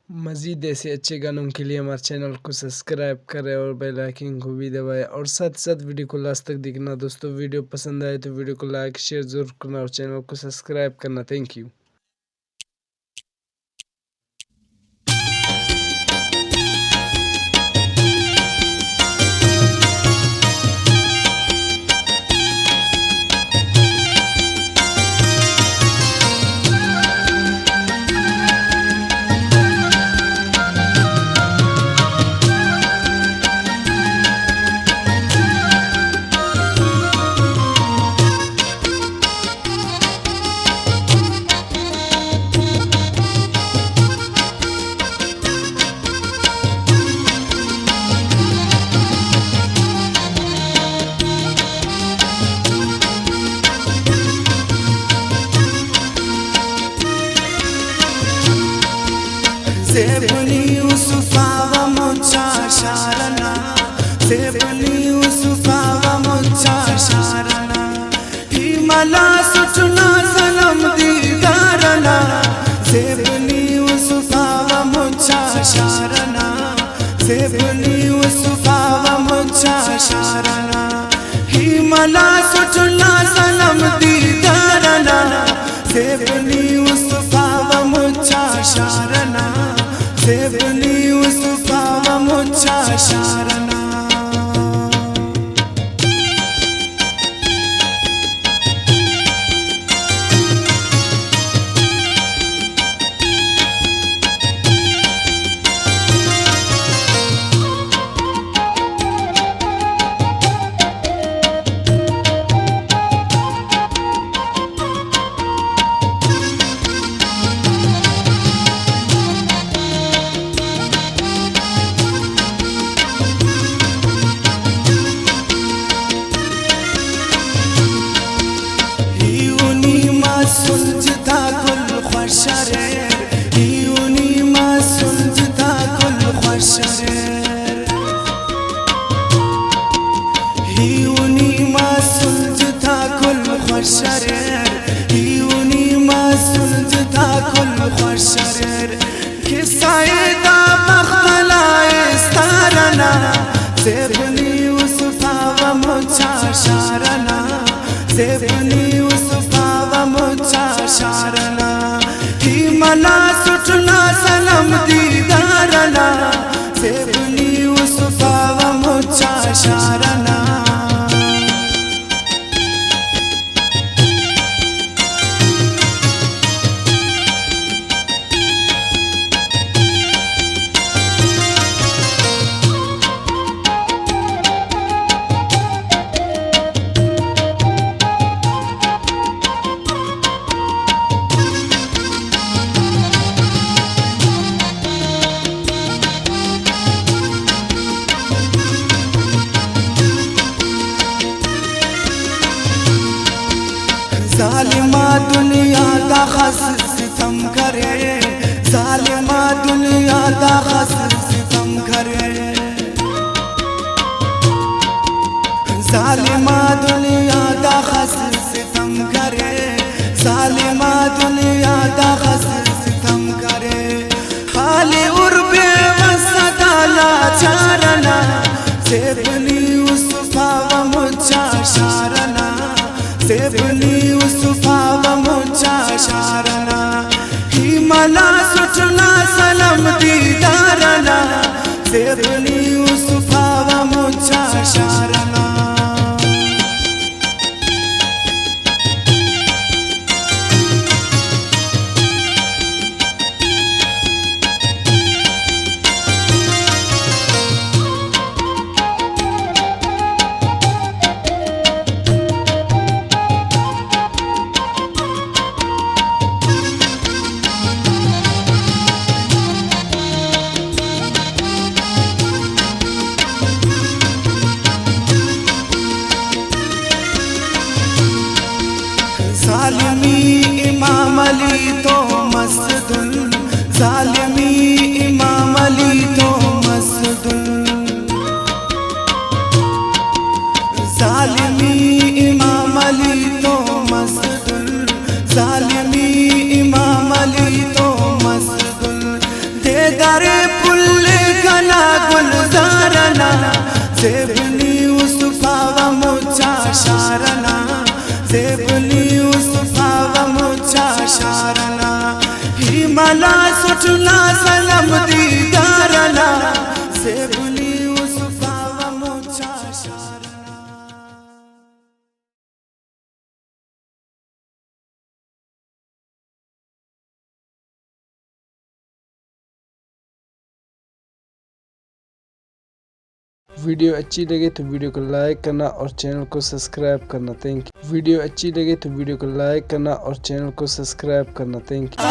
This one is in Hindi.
मज़ीद ऐसे अच्छे गानों के लिए हमारे चैनल को सब्सक्राइब करें और बेल आइकन को भी दबाएं और साथ साथ वीडियो को लास्ट तक देखना। दोस्तों वीडियो पसंद आए तो वीडियो को लाइक शेयर ज़रूर करना और चैनल को सब्सक्राइब करना। Thank you. Zebni Yusufa wa mucha sharana, Zebni Yusufa wa mucha sharana, Himala sutuna salam didarana, Zebni Yusufa wa mucha sharana, Zebni Yusufa wa mucha sharana, Himala sutuna salam didarana, Zebni Yusufa wa mucha sharana. Zebni Yusufa wa mucha sharana. सुलझता कुल ख्वाशरेर यूनी मा सुलझता कुल ख्वाशरेर यूनी मा सुलझता कुल ख्वाशरेर यूनी मा सुलझता कुल ख्वाशरेर किस्साए दा बख्तलाए स्तारना ज़ेबनी यूसुफा व मुचा शारना ज़ेबनी यूसुफा व मुचा शारना हिमला सुटना सनम दीदारना ज़ेबनी यूसुफा व मुचा शारना। ज़ालिमा दुनिया दा खस सितम करे ज़ालिमा दुनिया दा खस सितम करे ज़ालिमा दुनिया दा खस सितम करे ज़ालिमा दुनिया दा खस सितम करे खाली उर्बे वसदाला चारना ज़ेबनी यूसुफा व मुचा शारना ज़ेबनी यूसुफा व मुचा शारना हिमला सुटना सनम दीदारना ज़ेबनी यूसुफा व मुचा शारना। ज़ालिमी इमाम अली तो मस्दुल ज़ालिमी इमाम अली तो मस्दुल ज़ालिमी इमाम अली तो मस्दुल ज़ालिमी इमाम अली तो मस्दुल दे दरे पुल कना गुलजारना जेबनी उसफावा मुचा शारना जेबनी उसफावा मुचा शारना हिमाला सुटना सनम दीदारना जेबनी उसफावा मुचा शारना। वीडियो अच्छी लगे तो वीडियो को लाइक करना और चैनल को सब्सक्राइब करना। Thank you. वीडियो अच्छी लगे तो वीडियो को लाइक करना और चैनल को सब्सक्राइब करना। Thank you.